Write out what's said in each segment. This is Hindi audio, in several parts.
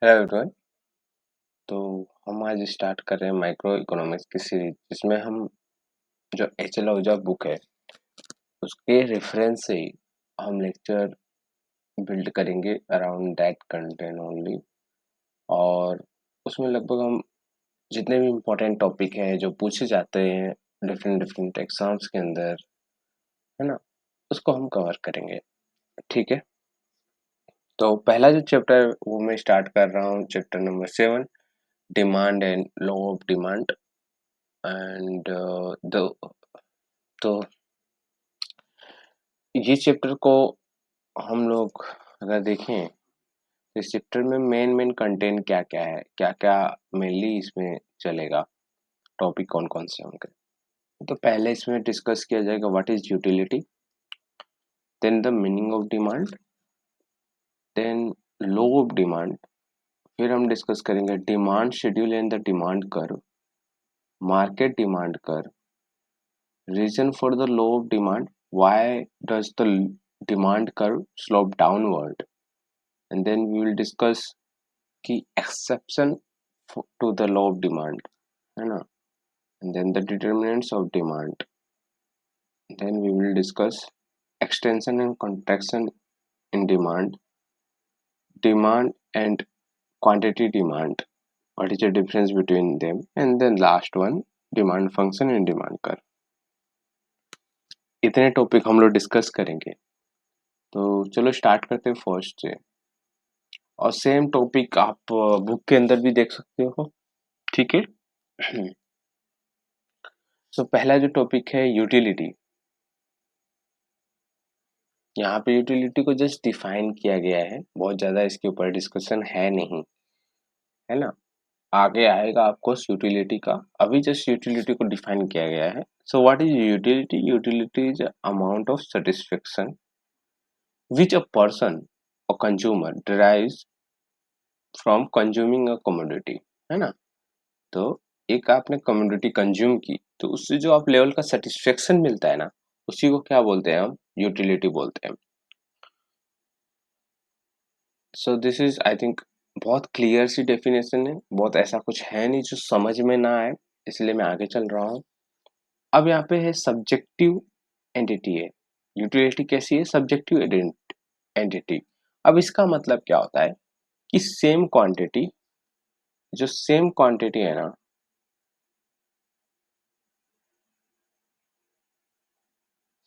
Hello everyone. तो हम आज स्टार्ट कर रहे हैं माइक्रो इकोनॉमिक्स की सीरीज, जिसमें हम जो एच.एल. ओजा बुक है उसके रेफरेंस से हम लेक्चर बिल्ड करेंगे अराउंड दैट कंटेंट ओनली। और उसमें लगभग हम जितने भी इम्पोर्टेंट टॉपिक हैं जो पूछे जाते हैं डिफरेंट डिफरेंट एग्जाम्स के अंदर, है ना, उसको हम कवर करेंगे। ठीक है, तो पहला जो चैप्टर है वो मैं स्टार्ट कर रहा हूँ, chapter number 7, demand and law of demand. And the तो ये चैप्टर को हम लोग अगर देखें तो इस चैप्टर में मेन मेन कंटेंट क्या क्या है, क्या क्या मेनली इसमें चलेगा, टॉपिक कौन कौन से होंगे। तो पहले इसमें डिस्कस किया जाएगा what is utility, then the meaning of demand, then law of demand. फिर हम डिस्कस करेंगे demand schedule and the demand curve, market demand curve, reason for the law of demand, why does the demand curve slope downward, and then we will discuss की exception to the law of demand, है ना, and then the determinants of demand. Then we will discuss extension and contraction in demand, demand and quantity demand, what is the difference between them, and then last one demand function and demand curve. इतने टॉपिक हम लोग डिस्कस करेंगे। तो चलो स्टार्ट करते हैं फर्स्ट से। और सेम टॉपिक आप बुक के अंदर भी देख सकते हो, ठीक है। सो पहला जो टॉपिक है यूटिलिटी, यहाँ पे यूटिलिटी को जस्ट डिफाइन किया गया है, बहुत ज़्यादा इसके ऊपर डिस्कशन है नहीं, है ना। आगे आएगा आपको यूटिलिटी का, अभी जस्ट यूटिलिटी को डिफाइन किया गया है। So what is utility? Utility is amount of satisfaction which a person और consumer derives from consuming a commodity, है ना। तो एक आपने कमोडिटी कंज्यूम की तो उससे जो आप लेवल का सेटिस्फेक्शन मिलता है ना, उसी को क्या बोलते हैं हम? यूटिलिटी बोलते हैं। सो दिस इज आई थिंक बहुत क्लियर सी डेफिनेशन है, बहुत ऐसा कुछ है नहीं जो समझ में ना आए, इसलिए मैं आगे चल रहा हूँ। अब यहाँ पे है सब्जेक्टिव एंटिटी है। यूटिलिटी कैसी है? Subjective entity. अब इसका मतलब क्या होता है कि सेम क्वांटिटी, जो सेम क्वांटिटी है ना,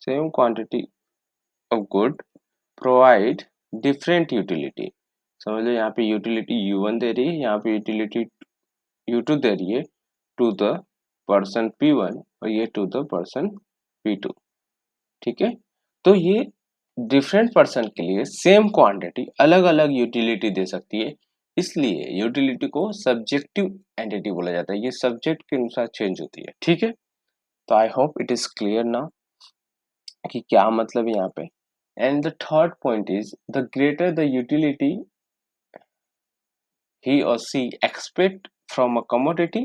same quantity of good provide different utility. समझ लो यहाँ पे यूटिलिटी U1 दे रही है, यहाँ पे यूटिलिटी U2 दे रही है टू द पर्सन P1 और ये टू द पर्सन P2, ठीक है। तो ये डिफरेंट पर्सन के लिए सेम क्वांटिटी अलग अलग यूटिलिटी दे सकती है, इसलिए यूटिलिटी को सब्जेक्टिव एंटिटी बोला जाता है। ये सब्जेक्ट के अनुसार चेंज होती है, ठीक है। तो I hope it is clear ना कि क्या मतलब है यहाँ पे। And the third point is the greater the utility he or she expect from a commodity,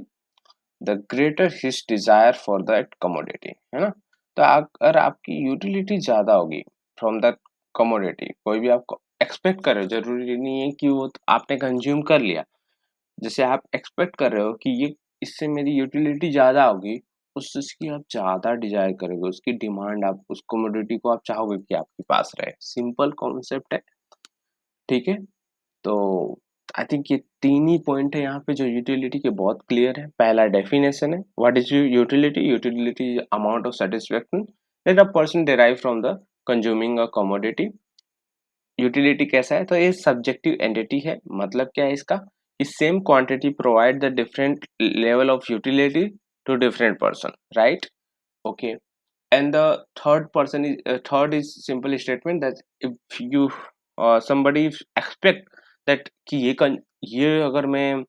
the greater his desire for that commodity, है ना। तो अगर आपकी यूटिलिटी ज्यादा होगी फ्रॉम दैट कमोडिटी, कोई भी आपको एक्सपेक्ट कर रहे हो, जरूरी नहीं है कि वो आपने कंज्यूम कर लिया, जैसे आप एक्सपेक्ट कर रहे हो कि ये इससे मेरी यूटिलिटी ज्यादा होगी, उस चीज की आप ज्यादा डिजायर करोगे, उसकी डिमांड, आप उस कमोडिटी को आप चाहोगे कि आपके पास रहे। सिंपल कॉन्सेप्ट है, ठीक है। तो आई थिंक ये तीन ही पॉइंट है यहाँ पे जो यूटिलिटी के बहुत क्लियर है। पहला डेफिनेशन है, what is utility? Utility is amount of satisfaction that a person derive from the consuming a commodity. Utility कैसा है? तो ये सब्जेक्टिव एंटिटी है। मतलब क्या है इसका? कि same quantity provide the different level of utility to different person, right? Okay. And the third is simple statement that if you somebody expect that कि ये अगर मैं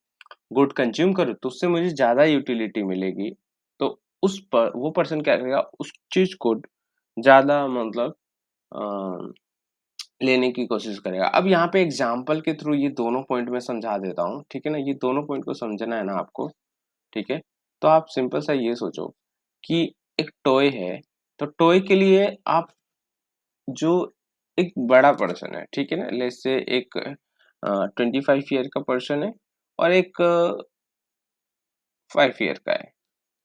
गुड कंज्यूम करूँ तो उससे मुझे ज्यादा यूटिलिटी मिलेगी, तो उस पर वो पर्सन क्या करेगा? उस चीज को ज्यादा मतलब लेने की कोशिश करेगा। अब यहाँ पे एग्जाम्पल के थ्रू ये दोनों पॉइंट में समझा देता हूँ, ठीक है ना। ये दोनों पॉइंट को समझना है ना आपको, ठीक है। तो आप सिंपल सा ये सोचो कि एक टॉय है, तो टॉय के लिए आप जो एक बड़ा पर्सन है, ठीक है ना, लेट्स से एक 25 ईयर का पर्सन है और एक 5 ईयर का है।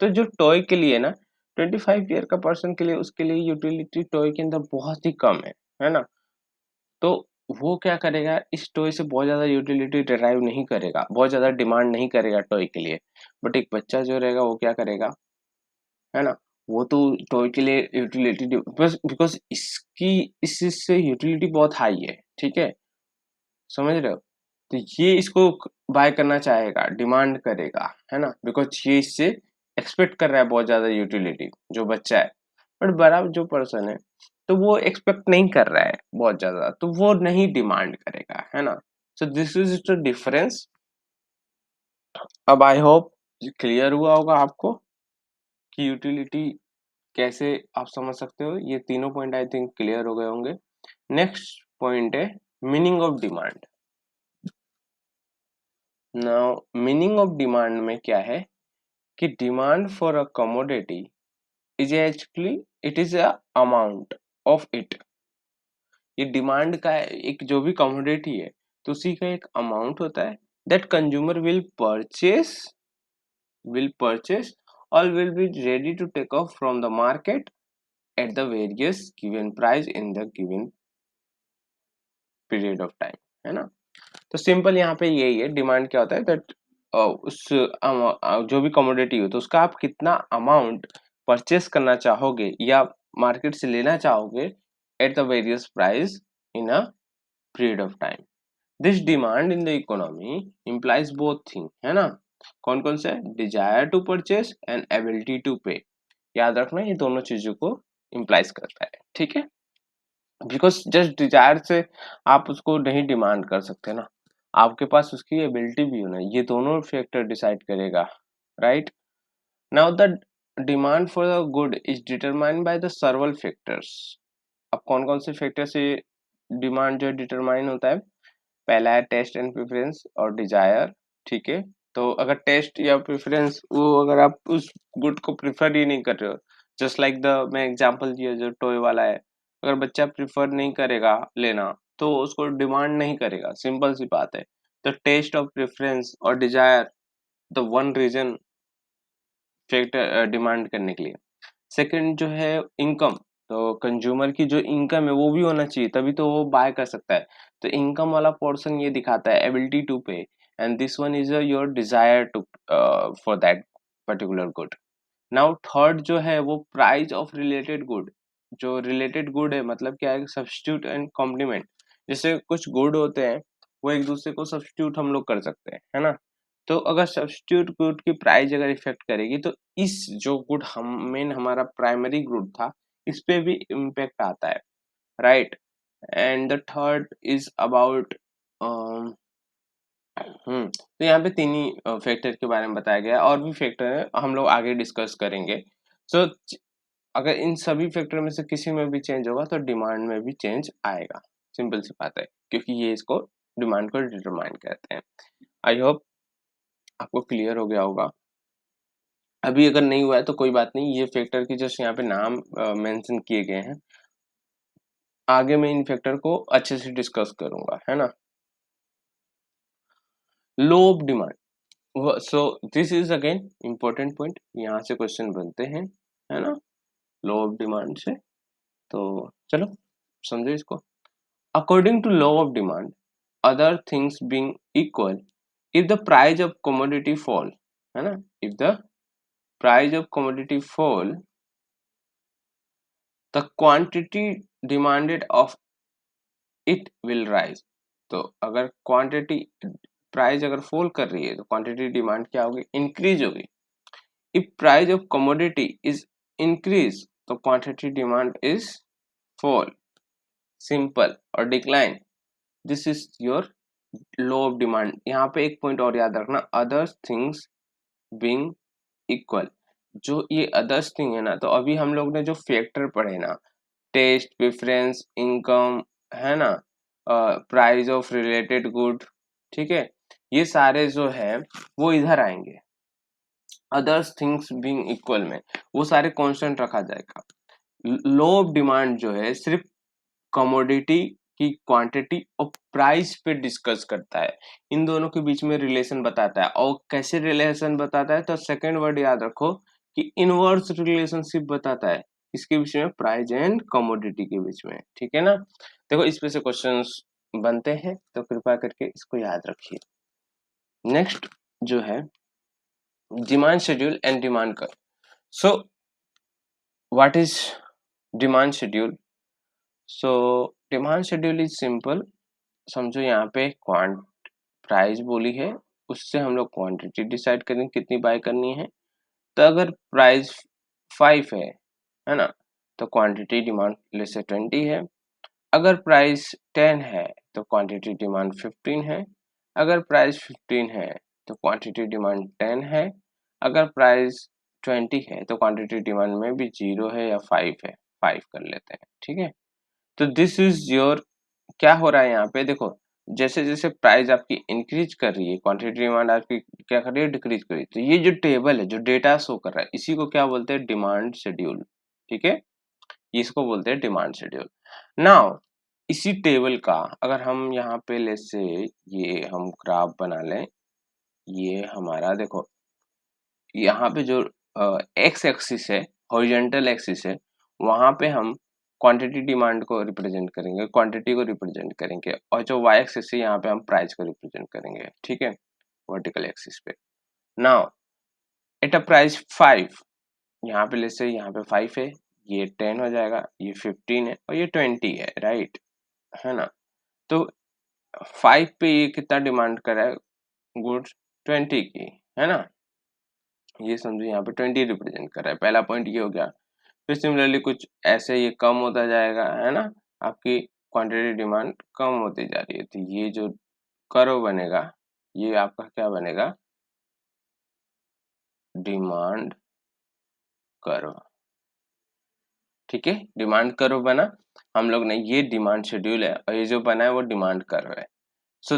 तो जो टॉय के लिए ना 25 ईयर का पर्सन के लिए उसके लिए यूटिलिटी टॉय के अंदर बहुत ही कम है ना। तो वो क्या करेगा, इस टॉय से बहुत ज्यादा यूटिलिटी डिराइव नहीं करेगा, बहुत ज्यादा डिमांड नहीं करेगा टॉय के लिए। बट एक बच्चा जो रहेगा वो क्या करेगा, है ना, वो तो टॉय के लिए यूटिलिटी बस बिकॉज इसकी इस चीज से यूटिलिटी बहुत हाई है, ठीक है, समझ रहे हो। तो ये इसको बाय करना चाहेगा, डिमांड करेगा, है ना, बिकॉज ये इससे एक्सपेक्ट कर रहा है बहुत ज्यादा यूटिलिटी, जो बच्चा है। बट बड़ा जो पर्सन है तो वो एक्सपेक्ट नहीं कर रहा है बहुत ज्यादा, तो वो नहीं डिमांड करेगा, है ना। सो दिस इज द डिफरेंस। अब आई होप क्लियर हुआ होगा आपको कि यूटिलिटी कैसे आप समझ सकते हो। ये तीनों पॉइंट आई थिंक क्लियर हो गए होंगे। नेक्स्ट पॉइंट है meaning of demand. Now meaning of demand में क्या है कि demand for a commodity is actually it is a amount of it. ये डिमांड का एक जो भी कमोडिटी है तो उसी का एक अमाउंट होता है that consumer will purchase or will be ready to take off from the market at the various given price in the given period of time, है ना। तो सिंपल यहाँ पे यही है, डिमांड क्या होता है दैट उस जो भी कमोडिटी हो तो उसका आप कितना अमाउंट परचेस करना चाहोगे या मार्केट से लेना चाहोगे at the various price in a period of time. This demand in the economy implies both thing, है ना। कौन कौन से, desire to purchase and ability to pay. याद रखना ये दोनों चीजों को इम्प्लाइज करता है, ठीक है। बिकॉज जस्ट डिजायर से आप उसको नहीं डिमांड कर सकते ना, आपके पास उसकी एबिलिटी भी होना, ये दोनों फैक्टर डिसाइड करेगा, right. Now the demand for the good is determined by the सर्वल factors. अब कौन कौन से फैक्टर से डिमांड जो डिटरमाइन होता है, पहला है टेस्ट एंड प्रेफरेंस और डिजायर, ठीक है। तो अगर टेस्ट या प्रेफरेंस, वो अगर आप उस गुड को प्रिफर ही नहीं कर रहे हो, जस्ट लाइक द मैं एग्जांपल दिया जो टॉय वाला है, अगर बच्चा प्रिफर नहीं करेगा लेना तो उसको डिमांड नहीं करेगा, सिंपल सी बात है। तो टेस्ट और प्रेफरेंस और desire the one reason factor demand करने के लिए। सेकंड जो है इनकम, तो कंज्यूमर की जो इनकम है वो भी होना चाहिए तभी तो वो बाय कर सकता है। तो इनकम वाला पोर्शन ये दिखाता है ability to pay, and this one is your desire to for that particular good. Now third जो है वो प्राइस ऑफ रिलेटेड गुड। जो रिलेटेड गुड है मतलब क्या है, सब्स्टिट्यूट एंड कॉम्प्लीमेंट। जैसे कुछ गुड होते हैं वो एक दूसरे को सब्स्टिट्यूट हम लोग कर सकते हैं, है ना। तो अगर सब्स्टिट्यूट गुड की प्राइस अगर इफेक्ट करेगी तो इस जो गुड हम मेन हमारा प्राइमरी गुड था इस पे भी इम्पेक्ट आता है, right. And the third is about तो यहाँ पे तीन ही फैक्टर के बारे में बताया गया है, और भी फैक्टर है हम लोग आगे डिस्कस करेंगे। सो अगर इन सभी फैक्टर में से किसी में भी चेंज होगा तो डिमांड में भी चेंज आएगा, सिंपल सी बात है, क्योंकि ये इसको डिमांड को डिटरमाइन करते हैं। आई होप आपको क्लियर हो गया होगा। अभी अगर नहीं हुआ है तो कोई बात नहीं, ये फैक्टर की जस्ट यहाँ पे नाम मेंशन किए गए हैं, आगे मैं इन फैक्टर को अच्छे से डिस्कस करूंगा, है ना। Law of demand, so this is again important point, यहाँ से क्वेश्चन बनते हैं, है ना, लो ऑफ डिमांड से। तो चलो समझो इसको। According to law of demand, other things being equal, if the price of commodity fall, है ना, if the price of commodity fall, the quantity demanded of it will rise। तो अगर क्वांटिटी प्राइस अगर फॉल कर रही है तो क्वांटिटी डिमांड क्या होगी, इंक्रीज होगी। If price of commodity is increase तो quantity demand is fall, simple, और decline, this is your law of demand. यहाँ पे एक पॉइंट और याद रखना, अदर थिंग्स बीइंग इक्वल। जो ये अदर्स थिंग है ना, तो अभी हम लोग ने जो फैक्टर पढ़े ना, टेस्ट, प्रेफरेंस, इनकम, है ना, प्राइस ऑफ रिलेटेड गुड, ठीक है, ये सारे जो है वो इधर आएंगे। अदर्स थिंग्स बीइंग इक्वल में वो सारे कांस्टेंट रखा जाएगा। लॉ ऑफ डिमांड जो है सिर्फ कमोडिटी कि क्वांटिटी और प्राइस पे डिस्कस करता है, इन दोनों के बीच में रिलेशन बताता है। और कैसे रिलेशन बताता है, तो सेकंड वर्ड याद रखो कि इनवर्स रिलेशनशिप बताता है, इसके बीच में, प्राइस एंड कमोडिटी के बीच में, ठीक है ना। देखो इस पे से क्वेश्चंस बनते हैं, तो कृपया करके इसको याद रखिए। नेक्स्ट जो है demand schedule and demand curve. So what is demand schedule? So demand schedule is simple. समझो यहाँ पे क्वांट प्राइस बोली है, उससे हम लोग क्वांटिटी डिसाइड करेंगे कितनी बाय करनी है। तो अगर प्राइस 5 है ना, तो क्वांटिटी डिमांड लेट्स से 20 है। अगर प्राइस 10 है तो क्वांटिटी डिमांड 15 है। अगर प्राइस 15 है तो क्वांटिटी डिमांड 10 है। अगर प्राइस 20 है तो क्वांटिटी डिमांड में भी 0 है या 5 है, 5 कर लेते हैं, ठीक है। तो दिस इज योर, क्या हो रहा है यहाँ पे देखो, जैसे जैसे प्राइस आपकी इंक्रीज कर रही है, क्वांटिटी डिमांड आपकी क्या कर रही है, डिक्रीज कर रही है। तो ये जो टेबल है, जो डेटा शो कर रहा है, इसी को क्या बोलते हैं, डिमांड शेड्यूल, ठीक है। इसको बोलते हैं डिमांड शेड्यूल। नाउ इसी टेबल का अगर हम यहाँ पे ले से ये हम ग्राफ बना लें, ये हमारा देखो यहाँ पे जो एक्स एक्सिस है, हॉरिजॉन्टल एक्सिस है, वहां पे हम क्वांटिटी डिमांड को रिप्रेजेंट करेंगे, क्वांटिटी को रिप्रेजेंट करेंगे, और जो वाई एक्सिस है यहाँ पे हम प्राइस को रिप्रेजेंट करेंगे, ठीक है, वर्टिकल एक्सिस पे। नाउ एट अ प्राइस 5, यहाँ पे लेट्स से यहाँ पे 5 है, ये 10 हो जाएगा, ये 15 है और ये 20 है, राइट, है ना। तो 5 पे ये कितना डिमांड कर रहा है, गुड्स 20 की, है ना। ये समझो यहाँ पे 20 रिप्रेजेंट कर रहा है, पहला पॉइंट ये हो गया। फिर सिमिलरली कुछ ऐसे ये कम होता जाएगा, है ना, आपकी क्वांटिटी डिमांड कम होती जा रही है, तो ये जो कर्व बनेगा, ये आपका क्या बनेगा, डिमांड कर्व, ठीक है। डिमांड कर्व बना हम लोग ने, ये डिमांड शेड्यूल है, और ये जो बना है वो डिमांड कर्व है। So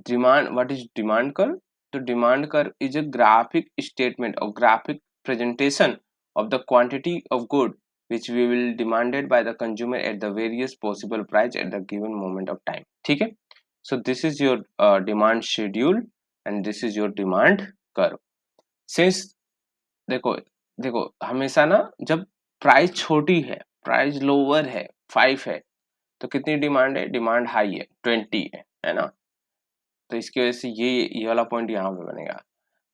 demand, what is demand curve? तो demand curve is a graphic statement और graphic presentation of the quantity of good which we will demanded by the consumer at the various possible price at the given moment of time, ठीक है। so this is your demand schedule and this is your demand curve। since देखो देखो हमेशा ना, जब प्राइस छोटी है, प्राइस लोअर है, 5 है, तो कितनी डिमांड है, डिमांड हाई है, 20 है ना। तो इसकी वजह से ये वाला पॉइंट यहाँ पे बनेगा।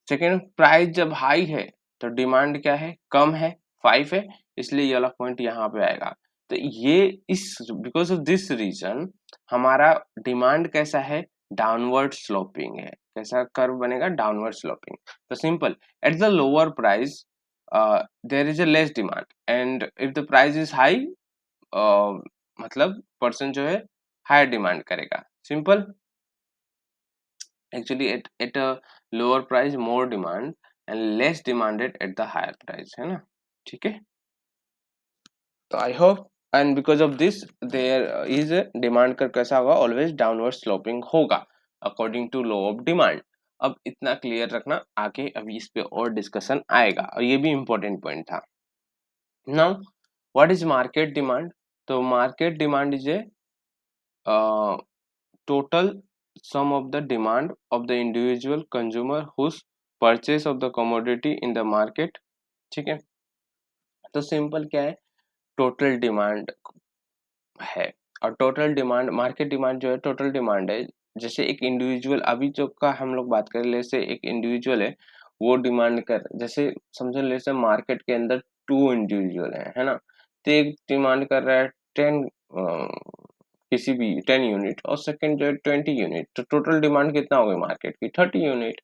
सेकेंड, प्राइस जब हाई है तो डिमांड क्या है, कम है, 5 है, इसलिए ये वाला पॉइंट यहाँ पे आएगा। तो ये इस बिकॉज ऑफ दिस रीजन हमारा डिमांड कैसा है, डाउनवर्ड स्लोपिंग है। कैसा कर्व बनेगा, डाउनवर्ड स्लोपिंग। तो simple, at the lower price there is a less demand and if the price is high, मतलब पर्सन जो है हायर डिमांड करेगा। Simple, actually at a lower price more demand and less demanded at the higher price, है ना, ठीक है। तो I hope, and because of this there is demand का कैसा होगा, ऑलवेज डाउनवर्ड स्लोपिंग होगा according to law of demand. अब इतना क्लियर रखना, आगे अभी इस पे और डिस्कशन आएगा, और ये भी इंपॉर्टेंट पॉइंट था। Now what is market demand? तो market demand is a total sum of the demand of the individual consumer whose purchase of the commodity in the market, ठीक है। तो सिंपल क्या है, टोटल डिमांड है, और टोटल डिमांड, मार्केट डिमांड जो है टोटल डिमांड है। जैसे एक इंडिविजुअल, अभी जो का हम लोग बात करें, जैसे एक इंडिविजुअल है, वो डिमांड कर, जैसे समझो जैसे मार्केट के अंदर 2 इंडिविजुअल है ना। तो एक डिमांड कर रहा है 10, किसी भी 10 यूनिट, और सेकंड जो है 20 यूनिट, तो टोटल डिमांड कितना हो गई मार्केट की, 30 unit.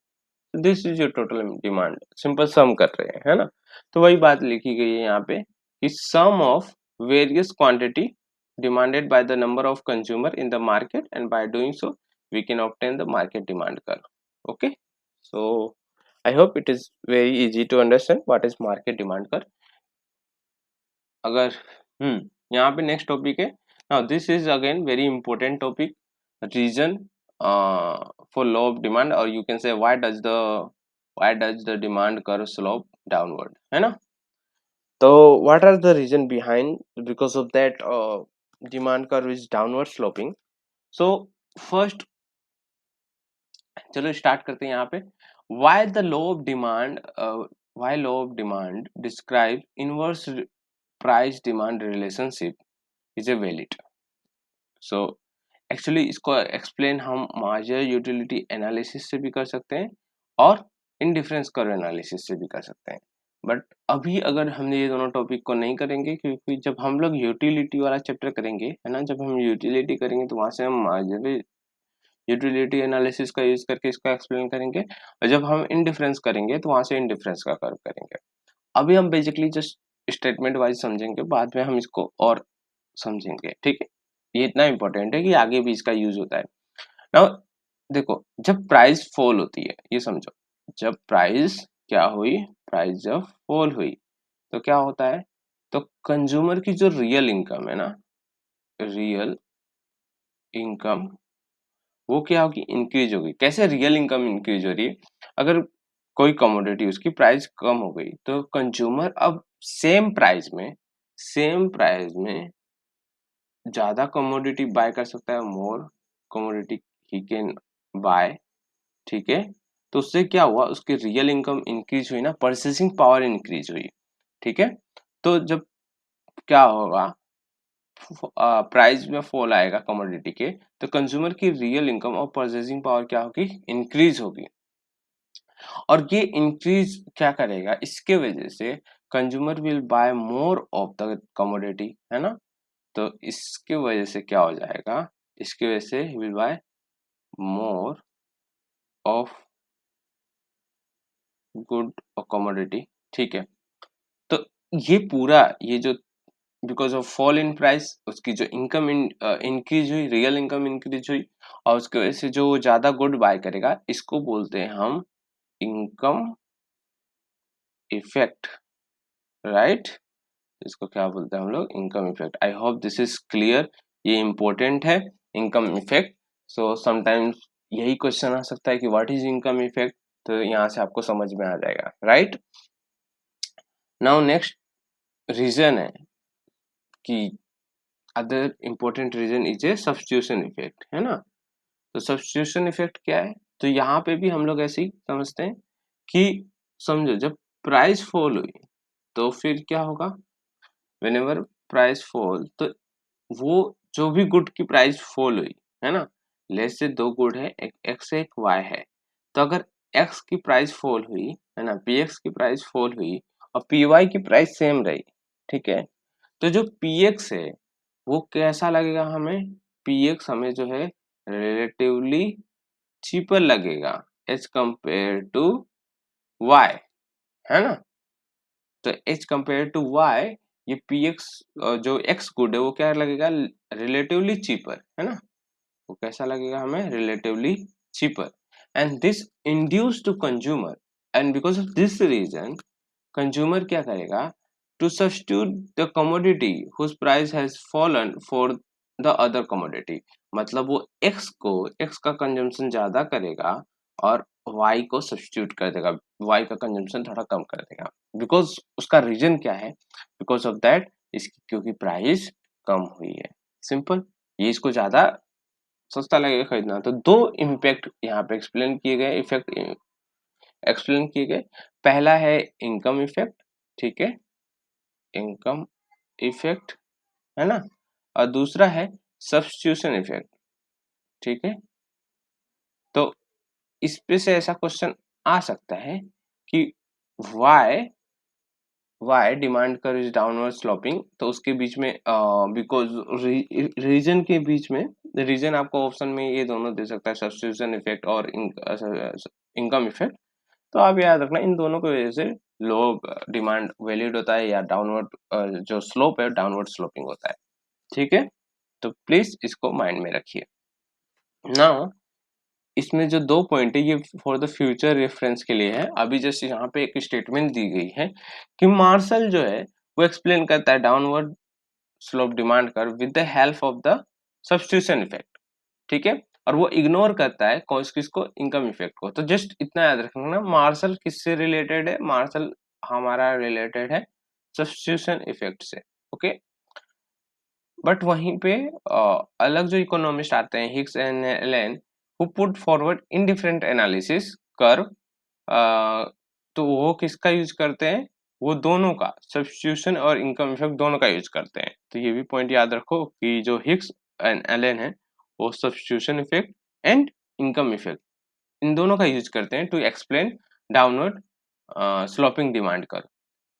This is your total demand, simple सम कर रहे हैं, है ना। तो वही बात लिखी गई है यहाँ पे कि sum of various quantity demanded by the number of consumer in the market, and by doing so we can obtain the market demand curve, okay। so I hope it is very easy to understand what is market demand curve। अगर यहाँ पे नेक्स्ट टॉपिक है, now this is again very important topic, reason for law of demand, or you can say why does the demand curve slope downward, है ना। तो what are the reason behind, because of that demand curve is downward sloping, so first चलो स्टार्ट करते हैं यहाँ पे। Why the law of demand, why law of demand describe inverse price demand relationship is a valid. So actually इसको एक्सप्लेन हम मार्जिनल यूटिलिटी एनालिसिस से भी कर सकते हैं और इंडिफरेंस कर्व एनालिसिस से भी कर सकते हैं, बट अभी अगर हमने ये दोनों टॉपिक को नहीं करेंगे, क्योंकि जब हम लोग यूटिलिटी वाला चैप्टर करेंगे है ना, जब हम यूटिलिटी करेंगे तो वहां से हम मार्जिनल यूटिलिटी एनालिसिस का यूज करके इसको एक्सप्लेन करेंगे, और जब हम इंडिफरेंस करेंगे तो वहां से इंडिफरेंस का कर्व करेंगे। अभी हम बेसिकली जस्ट स्टेटमेंट वाइज समझेंगे, बाद में हम इसको और समझेंगे, ठीक है। ये इतना इंपॉर्टेंट है कि आगे भी इसका यूज होता है। नाउ देखो, जब प्राइस फॉल होती है, ये समझो, जब प्राइस क्या हुई, प्राइस जब फॉल हुई तो क्या होता है, तो कंज्यूमर की जो रियल इनकम है ना, रियल इनकम वो क्या होगी, इंक्रीज होगी। कैसे रियल इनकम इंक्रीज हो रही है, अगर कोई कमोडिटी उसकी प्राइस कम हो गई तो कंज्यूमर अब सेम प्राइस में ज्यादा कमोडिटी बाय कर सकता है, मोर कमोडिटी ही कैन बाय, ठीक है। तो उससे क्या हुआ, उसकी रियल इनकम इंक्रीज हुई ना, परचेसिंग पावर इंक्रीज हुई, ठीक है। तो जब क्या होगा, प्राइस में फॉल आएगा कमोडिटी के, तो कंज्यूमर की रियल इनकम और परचेसिंग पावर क्या होगी, इंक्रीज होगी। और ये इंक्रीज क्या करेगा, इसके वजह से consumer will buy more of the commodity, है ना। तो इसके वजह से क्या हो जाएगा, इसकी वजह से will buy more of good और कमोडिटी, ठीक है। तो ये पूरा, ये जो because of fall in price उसकी जो इनकम इंक्रीज हुई, रियल इनकम इंक्रीज हुई, और उसकी वजह से जो ज्यादा गुड बाय करेगा, इसको बोलते हैं हम इनकम इफेक्ट, राइट। इसको क्या बोलते हैं हम लोग, income effect. I hope this is clear, ये इंपॉर्टेंट है इनकम इफेक्ट। सो समटाइम्स यही क्वेश्चन आ सकता है कि व्हाट इज इनकम इफेक्ट, तो यहाँ से आपको समझ में आ जाएगा, राइट। नाउ नेक्स्ट रीजन है कि other important reason is a substitution effect, है ना। तो सब्स्टिट्यूशन इफेक्ट क्या है, तो यहाँ पे भी हम लोग ऐसे ही समझते हैं कि समझो, जब प्राइस फॉल हुई तो फिर क्या होगा, व्हेनेवर प्राइस फॉल, तो वो जो भी गुड की प्राइस फॉल हुई, है ना, लेस से दो गुड है, एक एक्स है एक वाई है, तो अगर एक्स की प्राइस फॉल हुई, है ना, पी एक्स की प्राइस फॉल हुई और पी वाई की प्राइस सेम रही, ठीक है, तो जो पी एक्स है वो कैसा लगेगा हमें, पी एक्स हमें जो है रिलेटिवली चीपर लगेगा एज कंपेयर टू वाई, है ना। तो एज कंपेयर टू वाई, ये पी एक्स जो एक्स गुड है वो क्या लगेगा, रिलेटिवली चीपर, है ना, वो कैसा लगेगा हमें, relatively cheaper. And this induce to consumer, and because of this reason consumer क्या करेगा, to substitute the commodity whose price has fallen for the other commodity, मतलब वो एक्स का कंजम्पशन ज्यादा करेगा और वाई को सब्स्टिट्यूट कर देगा, वाई का कंजम्पशन थोड़ा कम कर देगा। बिकॉज उसका रीजन क्या है, बिकॉज ऑफ दैट, इसकी क्योंकि प्राइस कम हुई है, सिंपल। ये इसको ज्यादा सस्ता लगेगा खरीदना। तो दो इम्पैक्ट यहाँ पे एक्सप्लेन किए गए, इफेक्ट एक्सप्लेन किए गए। पहला है इनकम इफेक्ट, ठीक है, इनकम इफेक्ट, है ना, और दूसरा है सब्स्टिट्यूशन इफेक्ट, ठीक है। तो इस पे से ऐसा क्वेश्चन आ सकता है कि why why demand curve is downward sloping, तो उसके बीच में बिकॉज रीजन के बीच में, रीजन आपको ऑप्शन में ये दोनों दे सकता है, सब्स्टिट्यूशन इफेक्ट और इनकम इफेक्ट। तो आप याद रखना, इन दोनों की वजह से लो डिमांड वैलिड होता है, या डाउनवर्ड जो स्लोप है डाउनवर्ड स्लोपिंग होता है, ठीक है। तो प्लीज इसको माइंड में रखिए। नाउ इसमें जो दो पॉइंट है ये फॉर द फ्यूचर रेफरेंस के लिए है। अभी जैसे यहाँ पे एक स्टेटमेंट दी गई है कि मार्शल जो है वो एक्सप्लेन करता है downward slope demand curve with the help of the substitution effect, ठीक है। और वो इग्नोर करता है किसको, इनकम इफेक्ट को। तो जस्ट इतना याद रखना, मार्शल किससे रिलेटेड है, मार्शल हमारा रिलेटेड है सब्स्टिट्यूशन इफेक्ट से, ओके। बट वहीं पे अलग जो इकोनॉमिस्ट आते हैं Hicks and Allen who put forward indifference analysis curve, तो वो किसका यूज करते हैं, वो दोनों का सब्स्टिट्यूशन और इनकम इफेक्ट दोनों का यूज करते हैं। तो ये भी पॉइंट याद रखो कि जो हिक्स एंड एलन है वो substitution effect and income effect इन दोनों का यूज करते हैं to explain downward sloping demand curve.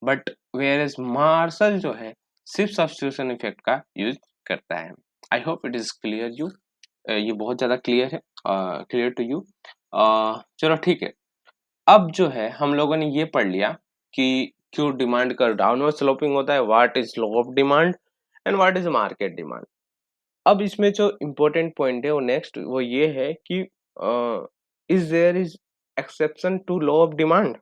But where is Marshall जो है सिर्फ सब्स्टिट्यूशन इफेक्ट का यूज करता है। I hope it is clear you, ये बहुत ज्यादा क्लियर है, क्लियर टू यू। चलो ठीक है, अब जो है हम लोगों ने ये पढ़ लिया कि क्यों डिमांड का डाउनवर्ड स्लोपिंग होता है, what is law of demand and what is market demand. अब इसमें जो इम्पोर्टेंट पॉइंट है वो नेक्स्ट वो ये है कि is there is exception to law of demand.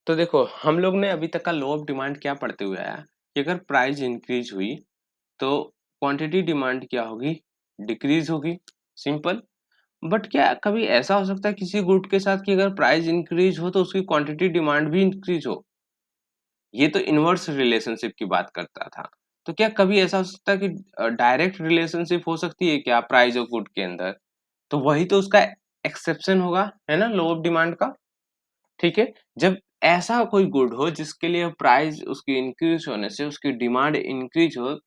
तो देखो हम लोग ने अभी तक का लॉ ऑफ डिमांड क्या पढ़ते हुए आया कि अगर प्राइस इंक्रीज हुई तो क्वांटिटी डिमांड क्या होगी, डिक्रीज होगी, सिंपल। बट क्या कभी ऐसा हो सकता है किसी गुड के साथ कि अगर प्राइस इंक्रीज हो तो उसकी क्वांटिटी डिमांड भी इंक्रीज हो? ये तो इनवर्स रिलेशनशिप की बात करता था। तो क्या कभी ऐसा हो सकता है कि डायरेक्ट रिलेशनशिप हो सकती है क्या प्राइस और गुड के अंदर? तो वही तो उसका एक्सेप्शन होगा, है ना, लॉ ऑफ डिमांड का। ठीक है, जब ऐसा कोई गुड हो जिसके लिए प्राइस उसकी इंक्रीज होने से उसकी डिमांड इंक्रीज हो,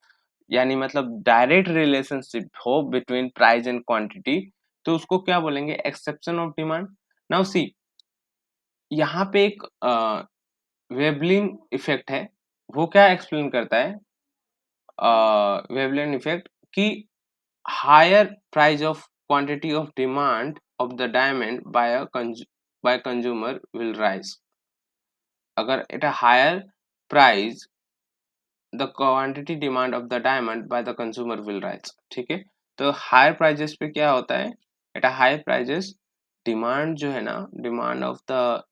यानी मतलब डायरेक्ट रिलेशनशिप हो बिटवीन प्राइस एंड क्वांटिटी, तो उसको क्या बोलेंगे, exception of demand. Now see, यहाँ पे एक वेवलिन इफेक्ट है, वो क्या एक्सप्लेन करता है, वेवलिन इफेक्ट कि higher price of quantity of demand of the diamond by consumer will rise। अगर at a higher price the quantity demand of the diamond by the consumer will rise। ठीक है, तो हायर प्राइजेस पे क्या होता है, at a higher prices demand जो है ना, demand of the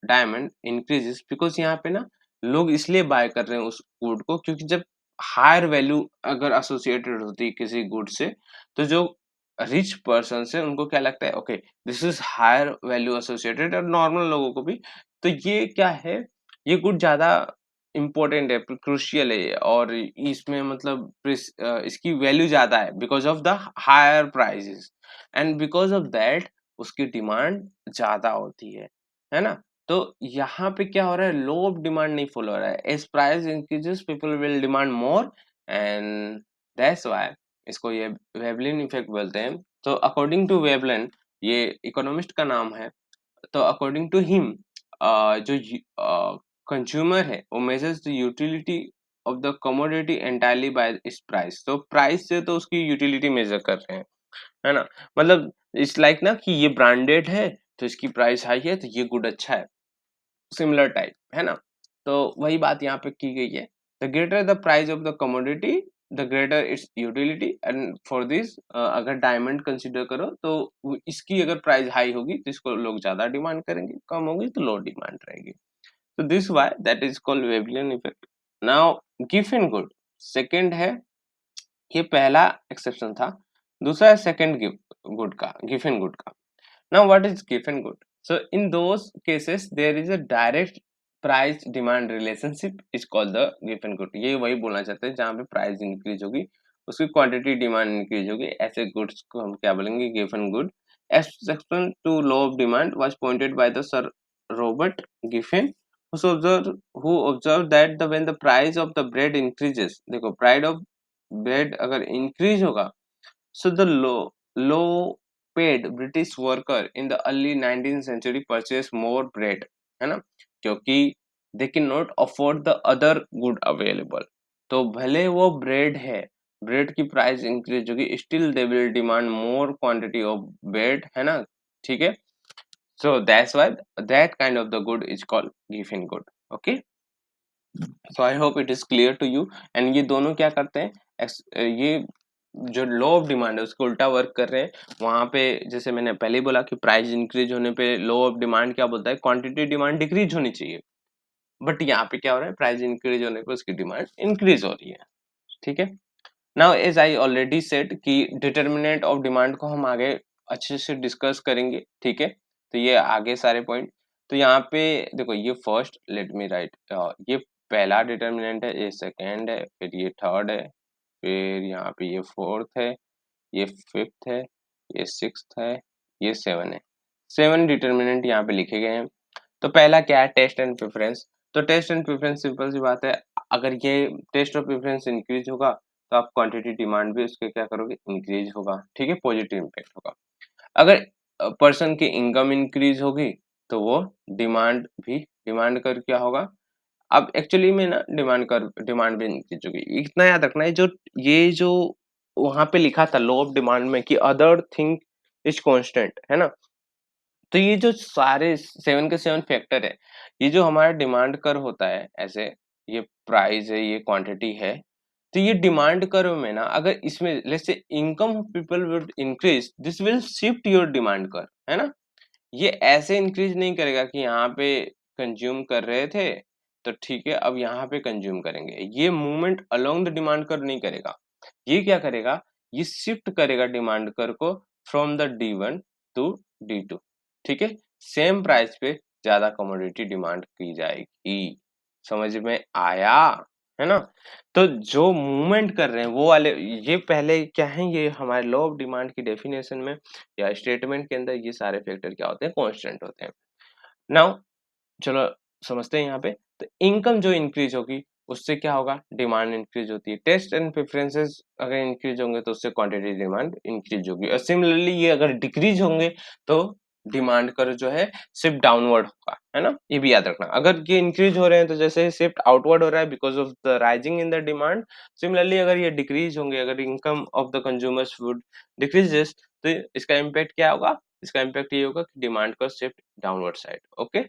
diamond increases, because यहाँ पे ना लोग इसलिए बाय कर रहे हैं उस गुड को क्योंकि जब हायर वैल्यू अगर एसोसिएटेड होती है किसी गुड से, तो जो रिच पर्सन है उनको क्या लगता है, okay this is higher value associated, और नॉर्मल लोगों को भी। तो ये क्या है, ये गुड ज्यादा इम्पोर्टेंट है, क्रूशियल है, और इसमें मतलब इसकी वैल्यू ज्यादा है because of the higher prices, and because of that उसकी डिमांड ज्यादा होती है ना। तो यहाँ पे क्या हो रहा है, लो ऑफ डिमांड नहीं फॉलो हो रहा है, as price increases people will demand more, and that's why इसको ये वेवलिन इफेक्ट बोलते हैं। तो अकॉर्डिंग टू वेवलिन, ये इकोनॉमिस्ट का नाम है, तो अकॉर्डिंग टू हिम जो कंज्यूमर है वो measures the utility of the commodity entirely by its price. तो प्राइस से तो उसकी यूटिलिटी मेजर कर रहे हैं, है ना। मतलब इट्स लाइक ना कि ये ब्रांडेड है तो इसकी प्राइस हाई है तो ये गुड अच्छा है, सिमिलर टाइप, है ना। तो वही बात यहाँ पे की गई है, the greater the price of the commodity the greater it's utility, and for this अगर डायमंड कंसिडर करो तो इसकी अगर प्राइस हाई होगी तो इसको लोग ज्यादा डिमांड करेंगे, कम होगी तो लो डिमांड रहेगी। तो this why that is called Veblen effect. Now Giffen good second है, ये पहला एक्सेप्शन था, दूसरा है सेकंड गुड का, गिफिन गुड का। Now, what is given good? So, in those cases, there is a direct price demand relationship is called the given good। ये वही बोलना चाहते हैं जहाँ पे प्राइस इंक्रीज होगी उसकी क्वांटिटी डिमांड इंक्रीज होगी, ऐसे गुड्स को हम क्या बोलेंगे, गिवन good. Exception to law of demand was pointed by the sir Robert Giffen, who observed that the when the price of the bread increases, देखो प्राइस ऑफ ब्रेड अगर इंक्रीज होगा, so the low paid British worker in the early 19th century purchased more bread, है ना, क्योंकि they cannot afford the other good available। तो भले वो ब्रेड है, ब्रेड की प्राइस इंक्रीज होगी, still they will demand more quantity of bread, है ना। ठीक है, so that's why that kind of the good is called गिवन good. Okay, so I hope it is clear to you. And ये दोनों क्या करते हैं, ये जो लॉ ऑफ डिमांड है उसको उल्टा वर्क कर रहे हैं। वहां पे जैसे मैंने पहले ही बोला कि प्राइस इंक्रीज होने पे लॉ ऑफ डिमांड क्या बोलता है, क्वांटिटी डिमांड डिक्रीज होनी चाहिए, बट यहाँ पे क्या हो रहा है, प्राइस इंक्रीज होने पे उसकी डिमांड इंक्रीज हो रही है। ठीक है, now as I already said कि डिटर्मिनेंट ऑफ डिमांड को हम आगे अच्छे से डिस्कस करेंगे। ठीक है, तो ये आगे सारे पॉइंट, तो यहाँ पे देखो ये फर्स्ट लेट मी राइट, ये पहला डिटर्मिनेंट है, ये सेकेंड है, फिर ये थर्ड है, फिर यहाँ पे ये फोर्थ है, ये फिफ्थ है, ये सिक्स्थ है, ये सेवन है। 7 डिटर्मिनेंट यहाँ पे लिखे गए हैं। तो पहला क्या है, टेस्ट एंड प्रेफरेंस। तो टेस्ट एंड प्रेफरेंस सिंपल सी बात है, अगर ये टेस्ट और प्रेफरेंस इंक्रीज होगा तो आप क्वांटिटी डिमांड भी उसके क्या करोगे, इंक्रीज होगा, ठीक है, पॉजिटिव इम्पैक्ट होगा। अगर पर्सन की इनकम इंक्रीज होगी तो वो डिमांड कर क्या होगा, अब एक्चुअली में ना डिमांड भी इंक्रीज होगी। इतना याद रखना है, जो ये जो वहां पे लिखा था लॉ ऑफ डिमांड में कि अदर थिंग इज कांस्टेंट, है ना, तो ये जो सारे 7 के 7 फैक्टर है, ये जो हमारा डिमांड कर्व होता है ऐसे, ये प्राइस है, ये क्वांटिटी है, तो ये डिमांड कर्व में ना अगर इसमें let's say income people will increase, this will shift your demand curve, है ना। ये ऐसे इंक्रीज नहीं करेगा कि यहाँ पे कंज्यूम कर रहे थे तो ठीक है अब यहाँ पे कंज्यूम करेंगे, ये movement along the demand curve नहीं करेगा। ये क्या करेगा, ये शिफ्ट करेगा डिमांड कर्व को from the D1 to D2, ठीक है, सेम प्राइस पे ज्यादा कमोडिटी डिमांड की जाएगी। समझ में आया, है ना। तो जो मूवमेंट कर रहे हैं वो वाले, ये पहले क्या है, ये हमारे लॉ ऑफ डिमांड की डेफिनेशन में या स्टेटमेंट के अंदर ये सारे फैक्टर क्या होते हैं, कांस्टेंट होते हैं। नाउ चलो समझते हैं यहाँ पे, तो इनकम जो इंक्रीज होगी उससे क्या होगा, डिमांड इंक्रीज होती है। टेस्ट एंड प्रेफरेंसेस अगर इंक्रीज होंगे तो उससे क्वांटिटी डिमांड इंक्रीज होगी, और सिमिलरली ये अगर डिक्रीज होंगे तो डिमांड कर जो है शिफ्ट डाउनवर्ड होगा, है ना, ये भी याद रखना। अगर ये इंक्रीज हो रहे हैं तो जैसे शिफ्ट आउटवर्ड हो रहा है because of the rising in the demand. Similarly अगर ये डिक्रीज होंगे, अगर income of the consumers would decreases, तो इसका इम्पैक्ट क्या होगा, इसका इम्पैक्ट ये होगा कि डिमांड का shift downward side. Okay,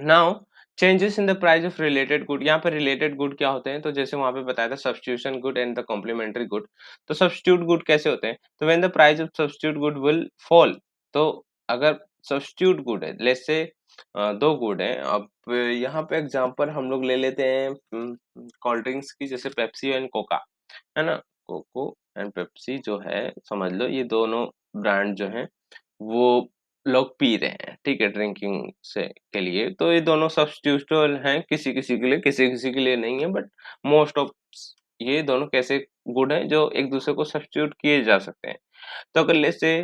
now changes in the price of related good. यहाँ पर रिलेटेड गुड क्या होते हैं, तो जैसे वहां पे बताया था substitution good and the complementary good. तो सब्स्टिट्यूट गुड कैसे होते हैं, तो when the price of substitute good will fall, तो अगर सब्स्टिट्यूट गुड है, लेट्स से दो गुड है, अब यहाँ पे एग्जांपल हम लोग ले लेते हैं कोल्ड ड्रिंक्स की, जैसे पेप्सी एंड कोका, है ना। कोको एंड पेप्सी जो है, समझ लो ये दोनों ब्रांड जो है वो लोग पी रहे हैं, ठीक है, ड्रिंकिंग से के लिए। तो ये दोनों सब्स्टिट्यूटेबल हैं, किसी किसी के लिए, किसी किसी के लिए नहीं है, बट मोस्ट ऑफ ये दोनों कैसे गुड हैं जो एक दूसरे को सब्स्टिट्यूट किए जा सकते हैं। तो अगर लेट्स से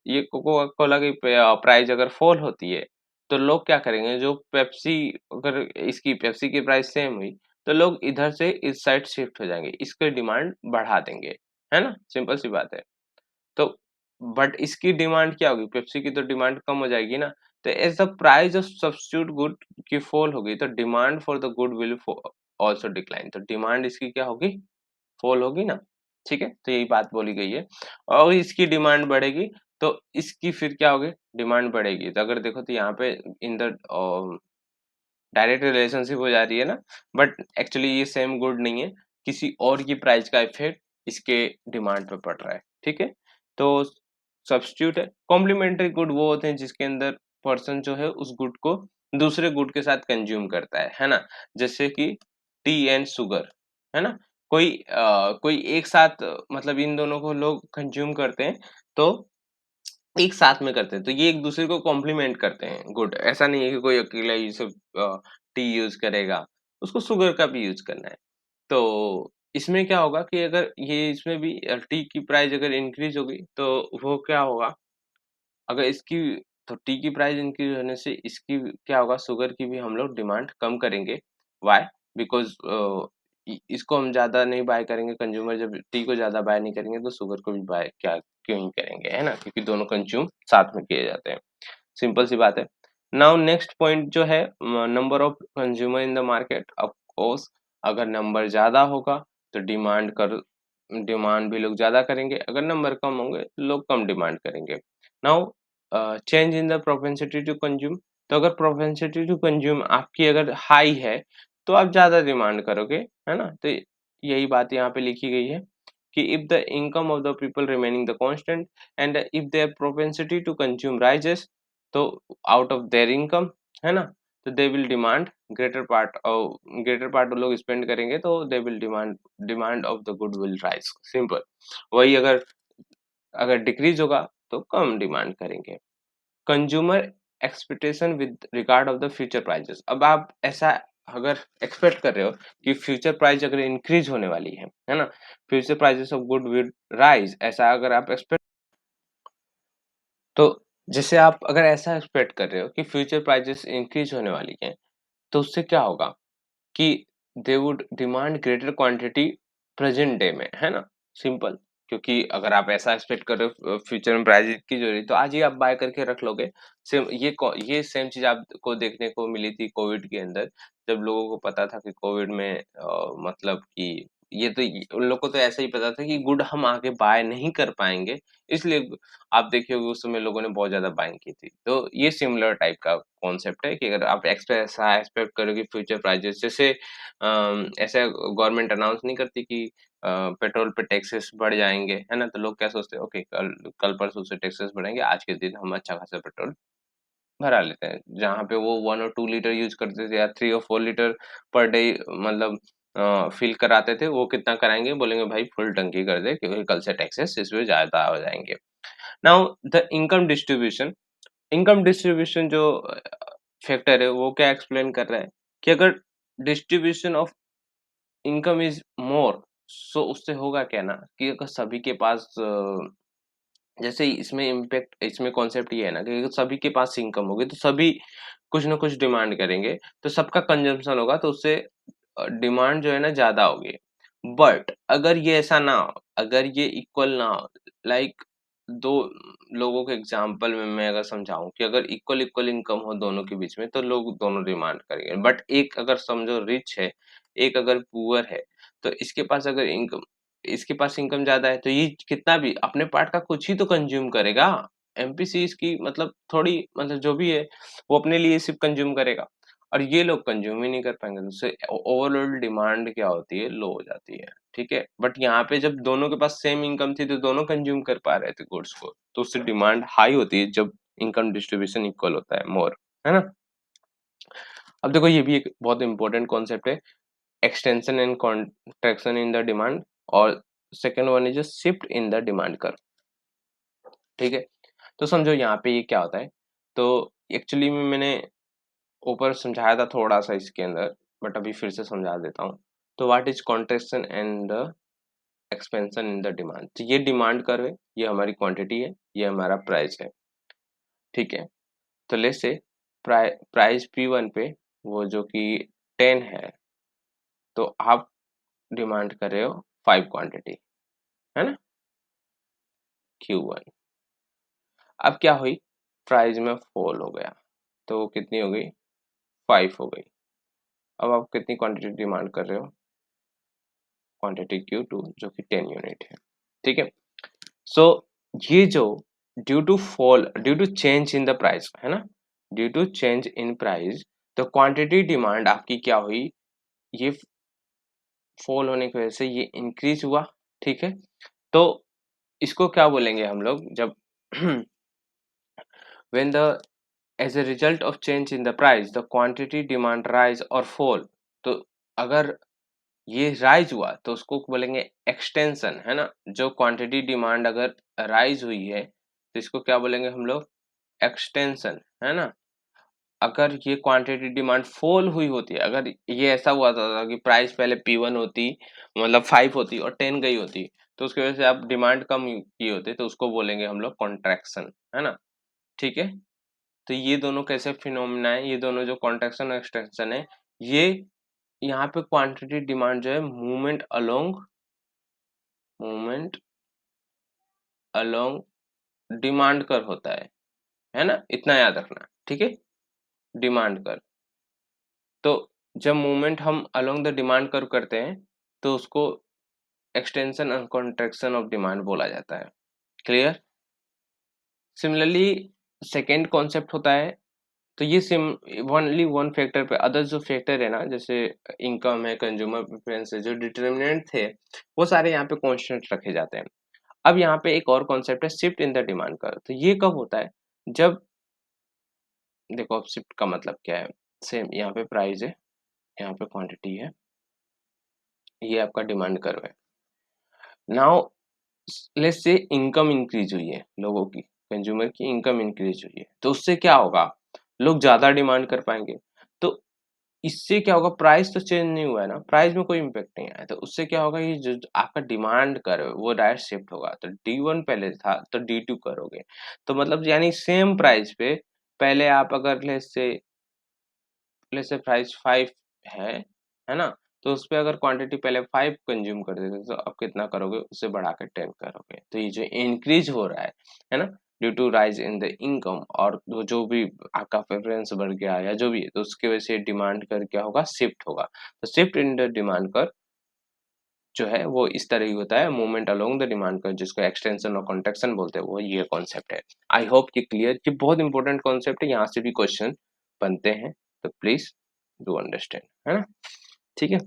ये कोको कोला की प्राइस अगर फॉल होती है तो लोग क्या करेंगे, जो पेप्सी, अगर इसकी पेप्सी की प्राइस सेम हुई तो लोग इधर से इस साइड शिफ्ट हो जाएंगे, इसकी डिमांड बढ़ा देंगे, है ना, सिंपल सी बात है। तो बट इसकी डिमांड क्या होगी, पेप्सी की तो डिमांड कम हो जाएगी ना। तो as the price of substitute good की फॉल होगी तो demand for the good will also decline, तो डिमांड इसकी क्या होगी, फॉल होगी ना, ठीक है, तो यही बात बोली गई है। और इसकी डिमांड बढ़ेगी तो इसकी फिर क्या होगी, डिमांड बढ़ेगी। तो अगर देखो तो यहाँ पे इन द डायरेक्ट रिलेशनशिप हो जा रही है ना, बट एक्चुअली ये सेम गुड नहीं है, किसी और की प्राइस का इफेक्ट इसके डिमांड पे पड़ रहा है, ठीक है। तो सब्स्टिट्यूट है। कॉम्प्लीमेंट्री गुड वो होते हैं जिसके अंदर पर्सन जो है उस गुड को दूसरे गुड के साथ कंज्यूम करता है ना, जैसे कि टी एंड शुगर, है ना। कोई एक साथ मतलब इन दोनों को लोग कंज्यूम करते हैं तो एक साथ में करते हैं, तो ये एक दूसरे को कॉम्प्लीमेंट करते हैं गुड। ऐसा नहीं है कि कोई अकेला ही सब टी यूज करेगा, उसको शुगर का भी यूज करना है। तो इसमें क्या होगा कि अगर ये इसमें भी टी की प्राइस अगर इंक्रीज होगी तो वो क्या होगा, अगर इसकी, तो टी की प्राइस इंक्रीज होने से इसकी क्या होगा, शुगर की भी हम लोग डिमांड कम करेंगे। व्हाई, बिकॉज इसको हम ज्यादा नहीं बाय करेंगे, कंज्यूमर जब टी को ज्यादा बाय नहीं करेंगे तो शुगर को भी बाय क्या क्यों ही करेंगे, है ना, क्योंकि दोनों कंज्यूम साथ में किए जाते हैं, सिंपल सी बात है। नाउ नेक्स्ट पॉइंट जो है, number of consumer in the market. Of course अगर नंबर ज्यादा होगा तो डिमांड भी लोग ज्यादा करेंगे, अगर नंबर कम होंगे तो लोग कम डिमांड करेंगे। Now change in the propensity to consume. तो अगर प्रोपेंसिटी टू कंज्यूम आपकी अगर हाई है तो आप ज्यादा डिमांड करोगे, है ना। तो यही बात यहाँ पे लिखी गई है कि if the income of the people remaining the constant and if their propensity to consume rises, तो आउट ऑफ देयर इनकम, है ना, तो they will demand greater part लोग स्पेंड करेंगे तो they will demand of the good will rise, simple. वही अगर अगर डिक्रीज होगा तो कम डिमांड करेंगे। Consumer expectation with regard of the future prices. अब आप ऐसा अगर एक्सपेक्ट कर रहे हो कि फ्यूचर प्राइस अगर इंक्रीज होने वाली है ना, future prices of good will rise, ऐसा अगर आप एक्सपेक्ट, तो जैसे आप अगर ऐसा एक्सपेक्ट कर रहे हो कि फ्यूचर प्राइसेस इंक्रीज होने वाली है, तो उससे क्या होगा कि they would demand greater quantity present day में, है ना, सिंपल। क्योंकि अगर आप ऐसा एक्सपेक्ट कर रहे हो फ्यूचर में प्राइस की जो रही, तो आज ही आप बाय करके रख लोगे। सेम ये सेम चीज आपको देखने को मिली थी कोविड के अंदर, जब लोगों को पता था कि कोविड में मतलब कि उन लोग को तो ऐसा ही पता था कि गुड हम आगे बाय नहीं कर पाएंगे, इसलिए आप देखिए होगे उस समय लोगों ने बहुत ज्यादा बाइंग की थी। तो ये सिमिलर टाइप का कॉन्सेप्ट है कि अगर आप ऐसा एक्सपेक्ट करोगे फ्यूचर प्राइजेस, जैसे ऐसे गवर्नमेंट अनाउंस नहीं करती कि पेट्रोल पे टैक्सेस बढ़ जाएंगे, है ना, तो लोग क्या सोचते हैं, ओके कल कल परसों से टैक्सेस बढ़ेंगे, आज के दिन हम अच्छा खासा पेट्रोल भरा लेते हैं। जहाँ पे वो 1 और 2 लीटर यूज करते थे या 3 और 4 लीटर पर डे मतलब फिल कराते थे, वो कितना कराएंगे, बोलेंगे भाई फुल टंकी कर दे क्योंकि कल से टैक्सेस इसमें ज्यादा हो जाएंगे। नाउ द इनकम डिस्ट्रीब्यूशन जो फैक्टर है वो क्या एक्सप्लेन कर रहा है कि अगर distribution of income is more, so उससे होगा क्या ना कि अगर सभी के पास जैसे इसमें इम्पैक्ट, इसमें कॉन्सेप्ट ये है ना कि अगर सभी के पास इनकम होगी तो सभी कुछ ना कुछ डिमांड करेंगे, तो सबका कंजम्पशन होगा, तो उससे डिमांड जो है ना ज्यादा होगी। बट अगर ये ऐसा ना हो, अगर ये इक्वल ना हो, लाइक दो लोगों के एग्जांपल में मैं अगर समझाऊं कि अगर इक्वल इक्वल इनकम हो दोनों के बीच में, तो लोग दोनों डिमांड करेंगे। बट एक अगर समझो रिच है, एक अगर पुअर है, तो इसके पास इनकम ज्यादा है, तो ये कितना भी अपने पार्ट का कुछ ही तो कंज्यूम करेगा। एमपीसी इसकी मतलब थोड़ी मतलब जो भी है वो अपने लिए सिर्फ कंज्यूम करेगा, और ये लोग कंज्यूम ही नहीं कर पाएंगे, तो उससे ओवरऑल डिमांड क्या होती है, लो हो जाती है। ठीक है, बट यहाँ पे जब दोनों के पास सेम इनकम थी तो दोनों कंज्यूम कर पा रहे थे गुड्स को, तो उससे डिमांड हाई होती है जब इनकम डिस्ट्रीब्यूशन इक्वल होता है, मोर, है ना। अब देखो ये भी एक बहुत इंपॉर्टेंट कॉन्सेप्ट है, extension and contraction in the demand, और second one is shift in the demand curve. ठीक है, तो समझो यहाँ पे ये क्या होता है, तो एक्चुअली में मैंने ऊपर समझाया था थोड़ा सा इसके अंदर, बट अभी फिर से समझा देता हूँ। तो what is contraction and the expansion in the demand, तो ये डिमांड कर्व है, ये हमारी क्वांटिटी है, ये हमारा प्राइस है। ठीक है, तो लेट्स से प्राइस P1 पे वो जो कि 10 है, तो आप डिमांड कर रहे हो 5 क्वांटिटी, है ना, Q1। अब क्या हुई, प्राइस में फॉल हो गया, तो वो कितनी हो गई, 5 हो गई। अब आप कितनी क्वांटिटी डिमांड कर रहे हो, क्वांटिटी Q2 जो कि 10 यूनिट है। ठीक है, सो ये जो due to change in the price, है ना, due to change in price, तो क्वांटिटी डिमांड आपकी क्या हुई, ये फॉल होने की वजह से ये इंक्रीज हुआ। ठीक है, तो इसको क्या बोलेंगे हम लोग, जब when the as a result of change in the price the quantity demand rise or fall, तो अगर ये राइज हुआ तो उसको बोलेंगे एक्सटेंशन, है ना। जो क्वांटिटी डिमांड अगर राइज हुई है तो इसको क्या बोलेंगे हम लोग, एक्सटेंशन, है ना। अगर ये क्वांटिटी डिमांड फॉल हुई होती है, अगर ये ऐसा हुआ था कि प्राइस पहले P1 होती, मतलब 5 होती और 10 गई होती, तो उसकी वजह से आप डिमांड कम की होती, तो उसको बोलेंगे हम लोग कॉन्ट्रैक्शन, है ना। ठीक है, तो ये दोनों कैसे फिनोमिना है, ये दोनों जो कॉन्ट्रैक्शन और एक्सटेंशन है, ये यहाँ पे क्वांटिटी डिमांड जो है मूवमेंट अलोंग डिमांड कर होता है ना, इतना याद रखना। ठीक है, डिमांड कर, तो जब मूवमेंट हम अलोंग द डिमांड कर्व करते हैं तो उसको extension and contraction of demand बोला जाता है। क्लियर। सिमिलरली सेकेंड कॉन्सेप्ट होता है, तो ये सिम ओनली वन फैक्टर पे, अदर जो फैक्टर है ना, जैसे इनकम है, कंज्यूमर प्रेफरेंस है, जो डिटर्मिनेंट थे वो सारे यहाँ पे कांस्टेंट रखे जाते हैं। अब यहाँ पे एक और कॉन्सेप्ट है shift in the demand curve, तो ये कब होता है, जब देखो अब शिफ्ट का मतलब क्या है, सेम यहाँ पे प्राइस है, यहाँ पे क्वांटिटी है, ये आपका डिमांड कर्व है। Now let's say income increase हुई है लोगों की, कंज्यूमर की इनकम इंक्रीज हुई है, तो उससे क्या होगा, लोग ज्यादा डिमांड कर पाएंगे। तो इससे क्या होगा, प्राइस तो चेंज नहीं हुआ है ना, प्राइस में कोई इम्पैक्ट नहीं आया, तो उससे क्या होगा, ये जो आपका डिमांड कर्व है वो डायरेक्ट शिफ्ट होगा। तो D1 पहले था तो D2 करोगे, तो मतलब यानी सेम प्राइस पे पहले आप अगर लेट्स से प्राइस 5 है ना? तो उसपे अगर क्वांटिटी पहले 5 कंज्यूम कर देते तो अब कितना करोगे, उससे बढ़ा के 10 करोगे। तो ये जो इंक्रीज हो रहा है ना? Due to rise in the income, और वो जो भी आपका प्रेफरेंस बढ़ गया या जो भी है, तो उसकी वजह से डिमांड कर्व क्या होगा, शिफ्ट होगा। तो shift in the demand curve जो है वो इस तरह ही होता है, movement along the demand curve, जिसको एक्सटेंशन और कॉन्ट्रैक्शन बोलते हैं, वो ये कॉन्सेप्ट है। आई होप कि क्लियर, ये बहुत इंपॉर्टेंट कॉन्सेप्ट है, यहाँ से भी क्वेश्चन बनते हैं, तो प्लीज डू अंडरस्टैंड, है ना? ठीक है।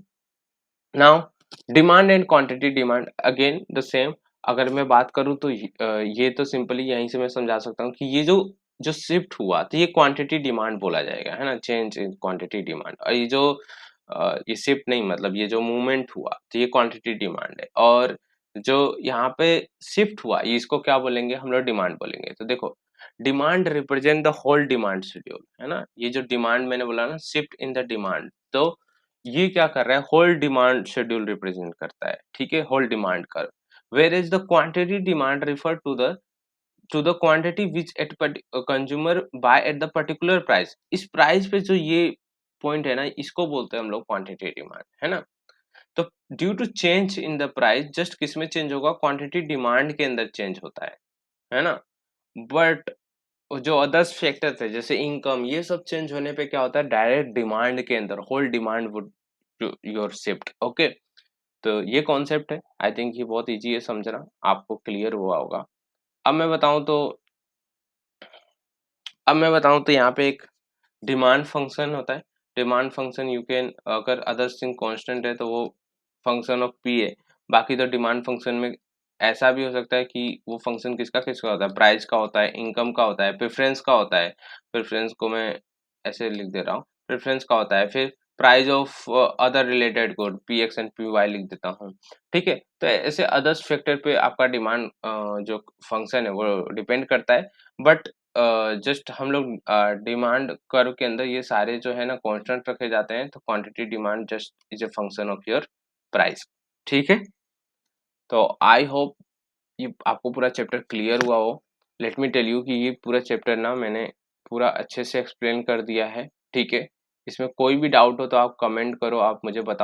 Now demand and quantity, demand again the same. अगर मैं बात करूं तो ये तो सिंपली यहीं से मैं समझा सकता हूँ कि ये जो जो शिफ्ट हुआ तो ये क्वांटिटी डिमांड बोला जाएगा, है ना? Change in quantity demand. और ये जो ये शिफ्ट नहीं, मतलब ये जो मूवमेंट हुआ तो ये क्वांटिटी डिमांड है, और जो यहाँ पे शिफ्ट हुआ ये इसको क्या बोलेंगे, हम लोग डिमांड बोलेंगे। तो देखो, demand represent the whole demand schedule, है ना? ये जो डिमांड मैंने बोला ना, शिफ्ट इन द डिमांड, तो ये क्या कर रहा है, होल डिमांड शेड्यूल रिप्रेजेंट करता है, ठीक है, whole demand curve. Where is the quantity demand refer to the quantity which at consumer buy at the particular price. इस प्राइस पे जो ये पॉइंट है ना, इसको बोलते हैं हम लोग क्वांटिटी डिमांड, है ना? तो due to change in the price, just किस में चेंज होगा, क्वांटिटी डिमांड के अंदर चेंज होता है ना? बट जो अदर्स फैक्टर थे जैसे इनकम, ये सब चेंज होने पे क्या होता है, डायरेक्ट डिमांड के अंदर whole demand would your shift. Okay, तो ये कॉन्सेप्ट है, आई थिंक ये बहुत इजी है समझना, आपको क्लियर हुआ होगा। अब मैं बताऊं तो यहाँ पे एक डिमांड फंक्शन होता है। डिमांड फंक्शन यू कैन, अगर अदर थिंग कांस्टेंट है तो वो फंक्शन ऑफ पी है। बाकी तो डिमांड फंक्शन में ऐसा भी हो सकता है कि वो फंक्शन किसका किसका होता है, प्राइस का होता है, इनकम का होता है, प्रेफरेंस का होता है। प्रेफरेंस को मैं ऐसे लिख दे रहा हूँ, प्रेफरेंस का होता है, फिर price of other related good, P X and P Y लिख देता हूँ। ठीक है, तो ऐसे अदर्स फैक्टर पे आपका डिमांड जो फंक्शन है वो डिपेंड करता है। बट जस्ट हम लोग डिमांड कर्व के अंदर ये सारे जो है ना कांस्टेंट रखे जाते हैं, तो quantity demand just is a function of your price. ठीक है, तो आई होप ये आपको पूरा चैप्टर क्लियर हुआ हो। लेट मी टेल यू कि ये पूरा चैप्टर ना मैंने पूरा अच्छे से एक्सप्लेन कर दिया है, ठीक है? इसमें कोई भी डाउट हो तो आप कमेंट करो, आप मुझे बताओ।